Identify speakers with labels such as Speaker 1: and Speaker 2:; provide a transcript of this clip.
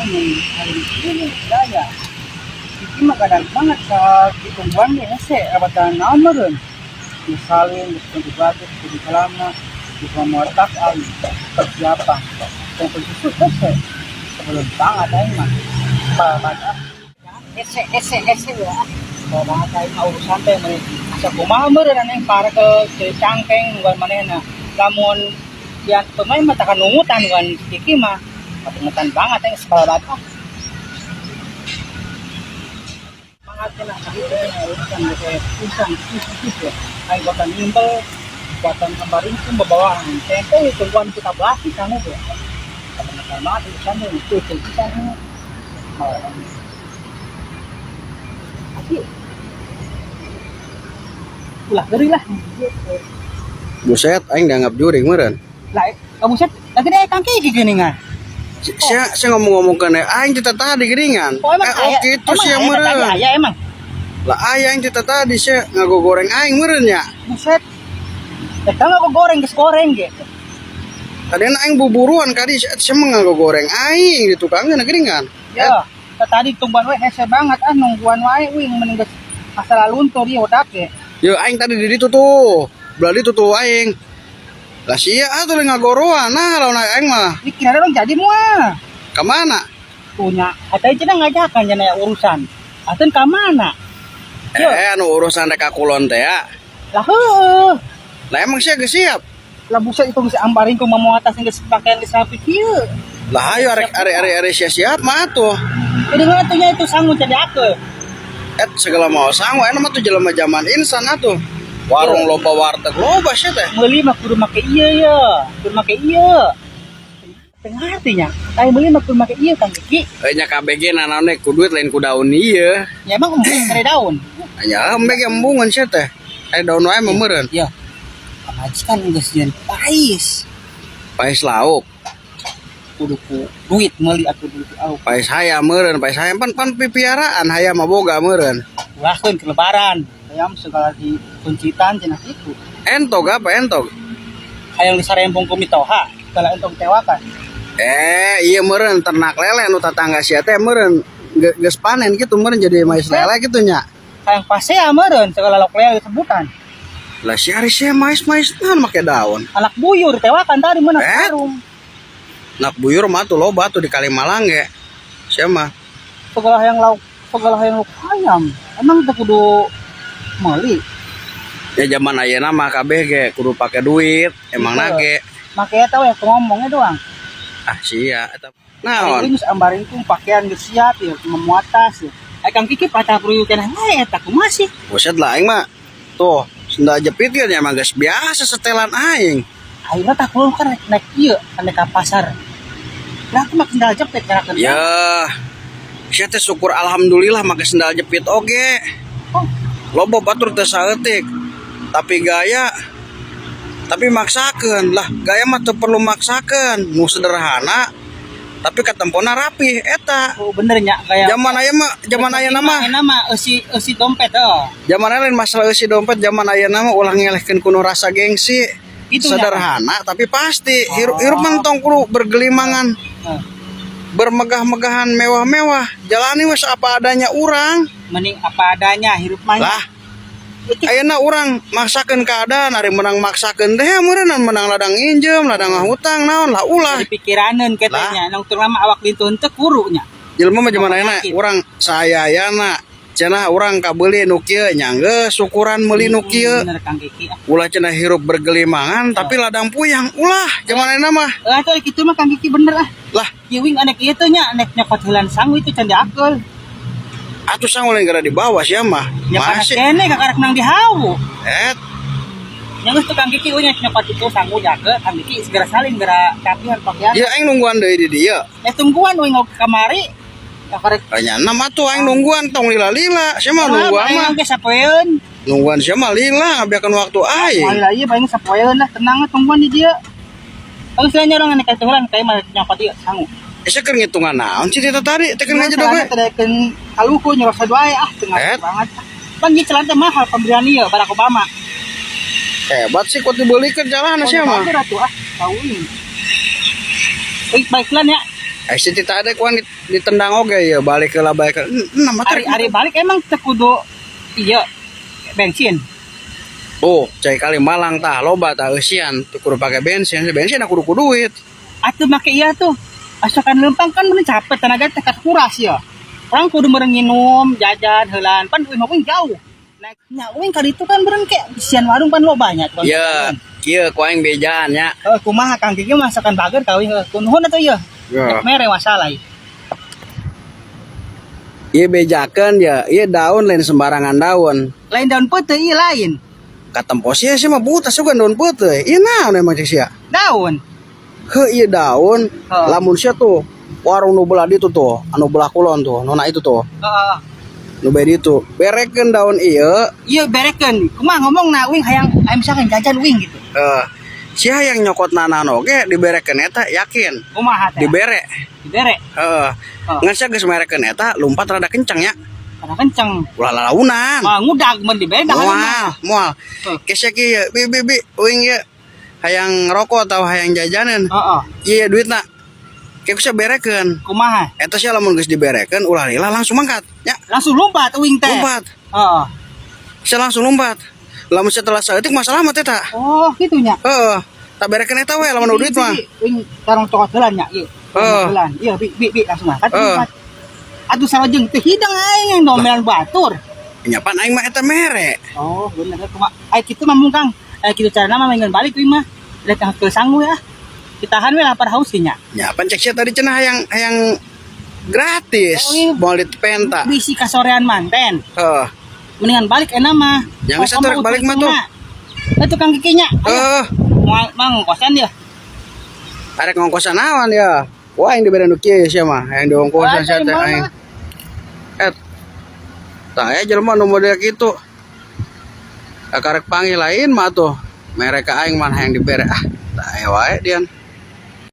Speaker 1: ini daya. Iki mah kadang banget sa ditungguan deh hese abatan naon meureun. Misalin di bagus di kalama di pemortak ali persiapan. Yang khusus hese sebelum banget aing mah. Babat hese ya. Babat aing mah urusan teh meureun. Asa kumaha meureun aneh para ke cangkeng ngeuan manehna. Lamun yang pemain mah takkan nungutan kan Kiki mah nungutan banget yang sekolah bata banget kena gitu ya urusan kayak urusan gitu kayak buatan nimbel buatan kemarin itu bawaan tempe tungguan kita bahas di sana tuh karena banget urusan itu kita tapi ulah dari lah
Speaker 2: buset aing dianggap juring meureun.
Speaker 1: Lah, kamu set lagi deh kangki geuningan.
Speaker 2: Saya ngomong-ngomong kene aing teh tadi geuningan. Kitu sia meureun.
Speaker 1: Aya emang.
Speaker 2: Lah aya aing teh tadi sia ngagogoreng aing meureun nya.
Speaker 1: Buset. Eta mah goreng geus goreng ge.
Speaker 2: Kadena aing buburuan kadi sia mah ngagogoreng aing di tukangna geuningan.
Speaker 1: Ya, tadi tungguan we hese banget nungguan wae wing mending geus asal luntur ieu odak ge.
Speaker 2: Yo aing tadi di ditu tuh. Berarti tuh aing. Lah sia atuh ngagoroan nah lawan aing mah.
Speaker 1: Dikira dong jadi moal.
Speaker 2: Ka mana?
Speaker 1: Punya, atuh cenah ngajakan cenah urusan. Atuh ka mana?
Speaker 2: Anu urusan rek kulon teh ya.
Speaker 1: Lah heueuh.
Speaker 2: Lah emang sia geus siap.
Speaker 1: Lah buset itu geus ambaring ku mau atas geus pakaian geus rapi kieu.
Speaker 2: Lah ayo arek siap mah atuh.
Speaker 1: Jadi ngatunya itu sanggup jadi aku.
Speaker 2: Segala mau sanggup anu mah tuh jelema zaman insan atuh. Warung loba warteg loba sia teh.
Speaker 1: Meuli mah kudu make ieu ya. Kudu make ieu. Tengah artinya, aya meuli mah kudu make ieu Kang Kiki.
Speaker 2: Nya KBG nanaone ku duit lain ku daun ieu.
Speaker 1: Ya emang embung kare daun.
Speaker 2: Nya embek embungan sia teh. Aya daun wae mah meureun.
Speaker 1: Ya. Pamajikan geus jeung pais.
Speaker 2: Pais lauk.
Speaker 1: Kudu ku duit meuli atuh duit lauk.
Speaker 2: Pais hayam meureun, pais hayam pan pipiaraan hayam mah boga meureun.
Speaker 1: Ulahkeun ke lebaran. Hayam segala di kuncitan cenah kitu.
Speaker 2: Entog apa entog?
Speaker 1: Hayang disarempung ku mitoha, segala entong tewakan.
Speaker 2: Iya meureun ternak lele nu tatangga sia teh meureun geus panen kitu meureun jadi mais lele kitu nya.
Speaker 1: Hayang pasea meureun segala lok lele disebutan.
Speaker 2: Lah si ari sia mais naon make daun.
Speaker 1: Anak buyur tewakan tadi meunang harum.
Speaker 2: Nak buyur mah tuh loba tuh di Kalimalang ge. Sia mah.
Speaker 1: Segala hayang lauk hayam. Emang teu kudu meuli.
Speaker 2: Ya zaman ayeuna mah kabeh ge kudu pake duit, emang nage.
Speaker 1: Make eta we ngomongnya doang.
Speaker 2: Ah sia eta. Naon?
Speaker 1: Ini ambaring ku pakaian geus siap ya, mau atas ya. Kang Kiki patah peruyuk cenah we eta kumaha sih?
Speaker 2: Buset lah aing mah. Tuh, senda jepit ge nya mah geus biasa setelan aing.
Speaker 1: Ayeuna tah kulo kan naik ieu, naik ka pasar. Lah aku make sendal jepit kana kerja.
Speaker 2: Ya. Sia teh syukur alhamdulillah make sendal jepit oge.
Speaker 1: Oh,
Speaker 2: loba batur teh saeutik. Tapi maksakeun lah, gaya mah teu perlu maksakeun, nu sederhana tapi katempona rapi eta.
Speaker 1: oh bener nya gaya.
Speaker 2: Zaman ayeuna mah
Speaker 1: eusi dompet oh.
Speaker 2: Zaman lain masalah eusi dompet, zaman ayeuna mah ulah ngelehkeun kuno rasa gengsi. Itu sederhana tapi pasti. Hirup mah tong kudu bergelimangan. Bermegah-megahan mewah-mewah. Jalani wes apa adanya urang.
Speaker 1: Mending apa adanya hirup mah.
Speaker 2: Lah. Ayeuna urang maksakeun keadaan, ari menang maksakeun teh meureun menang ladang injem, ladang ngahutang naon lah ulah.
Speaker 1: Dipikiraneun ketenya, nang teu lama awak lintuh teu kuru nya.
Speaker 2: Jelema mah zaman ayeuna urang sayayana cenah urang kabeuli nu kieu nya geus syukuran meuli nu kieu.
Speaker 1: Bener Kang Kiki.
Speaker 2: Ulah cenah hirup bergelimangan tapi ladang puyang ulah zaman ayeuna mah.
Speaker 1: Atuh kitu mah Kang Kiki bener ah.
Speaker 2: Lah,
Speaker 1: ieu wing anek ieu teh nya anek nyokot heulan sangu itu can diakeul.
Speaker 2: Atuh sanggul yang gara di bawah sia mah.
Speaker 1: Ya masih kene kakarek nang dihawu. Yang geus Kang Kiki nya nyokot itu sangu jaga Kang Kiki segera salin gara capihan pakaian.
Speaker 2: Ya aing nungguan deui di dieu.
Speaker 1: Tungguan we ngok kamari. Kakarek
Speaker 2: nya nama atuh aing nungguan tong lila-lila. Sia mah nungguan mah.
Speaker 1: Aing sapoeun.
Speaker 2: Nungguan sia mah lila ngabiakeun waktu aing.
Speaker 1: Lila ieu bae sapoeun lah tenang tungguan di dieu. Kalau selain orang anek katulan kayak mah nyokot ieu sangu.
Speaker 2: Esa keur ngitungan naon sih eta tadi? Teh keur ngajedog we.
Speaker 1: Tedekeun kaluku nyerasa doa tengah banget. Pan ieu celana mahal pemberian ieu Barack Obama.
Speaker 2: Hebat sih kok dibeulikeun calana sia mah.
Speaker 1: Atuh tahu ini. Baiklah ya.
Speaker 2: Si tita ada kuan ditendang oge ya balik ke labai ke. Nama
Speaker 1: Ari balik emang tekudu iya bensin.
Speaker 2: Oh, cai kali Malang tah loba tah eusian teu kudu pake bensin aku kudu duit.
Speaker 1: Atuh make iya tuh. Asalkan lempang kan bener capek tenaga tekat kuras ya. Orang kudu meureun nginum, jajan, heulan, pan uing jauh. Nah, uing kali itu kan beren kayak sian warung pan lo banyak.
Speaker 2: Iya, kieu ku aing bejaan nya.
Speaker 1: Kumaha Kang Kiki masakan bager kawin kunuhun atuh ieu.
Speaker 2: Ya.
Speaker 1: Mere masalah.
Speaker 2: Ieu bejakeun ya, ieu daun lain sembarangan daun.
Speaker 1: Lain daun peuteuh ieu lain.
Speaker 2: Katempos ieu mah buta sugan daun peuteuh. Ieu naon emang cek sia?
Speaker 1: Daun.
Speaker 2: Heuh ieu daun, lamun sia tuh warung nu belah ditu tuh, anu belah kulon tuh, nona itu tuh.
Speaker 1: Heeh.
Speaker 2: Nu bade ditu. Berekeun daun ieu.
Speaker 1: Ieu berekeun. Kumaha ngomongna uing hayang misalkan jajan uing gitu.
Speaker 2: Sia yang nyokot nanan oge diberekeun eta yakin.
Speaker 1: Kumaha teh?
Speaker 2: Dibere.
Speaker 1: Dibere.
Speaker 2: Heeh. Ngan sia geus merekeun eta lompat rada kencang nya.
Speaker 1: Karena kenceng.
Speaker 2: Ulah lalaunan.
Speaker 1: Ngudag mun dibere dah.
Speaker 2: Moal. Kesek ieu bi uing ieu hayang ngerokok atau hayang jajanan.
Speaker 1: Heeh.
Speaker 2: Iya duitna. Kayak bisa berekeun.
Speaker 1: Kumaha?
Speaker 2: Eta sia lamun geus diberekeun ulah lila langsung mangkat. Ya,
Speaker 1: Langsung lompat uing teh.
Speaker 2: lompat.
Speaker 1: Heeh.
Speaker 2: Sia langsung lompat. Lamun setelah saeutik masalah mah eta.
Speaker 1: Oh, gitu nya.
Speaker 2: Heeh. Tak berekeun eta we lamun duit mah.
Speaker 1: Uing tarong cokot heula nya ieu. Heula. Iya, bi langsung angkat. Aduh salajeng teh hidang aing yang domelan batur.
Speaker 2: Nyapan aing mah eta mere.
Speaker 1: Oh, bener kumaha. Ai kitu mah mung Kang. Kitu carana mah main balik uing mah. Datang ke sanggu ya. Ditahan we lapar haus nya.
Speaker 2: Nyapan cek sia tadi cenah hayang gratis. Moal ditepenta.
Speaker 1: Bisi kasorean manten.
Speaker 2: Heeh.
Speaker 1: Mendingan balik enak mah.
Speaker 2: Jangan satar balik mah tuh.
Speaker 1: Itu Kang Kikinya. Mang kosan dia.
Speaker 2: Arek ngongkosan naon ya? Wah, yang dibere nu kieu sia mah, yang diongkosan sia teh aing. Tah aya jelema nu model kitu. Karek panggil lain mah tuh. Mereka aing mah yang dibere. Tah aya wae dian.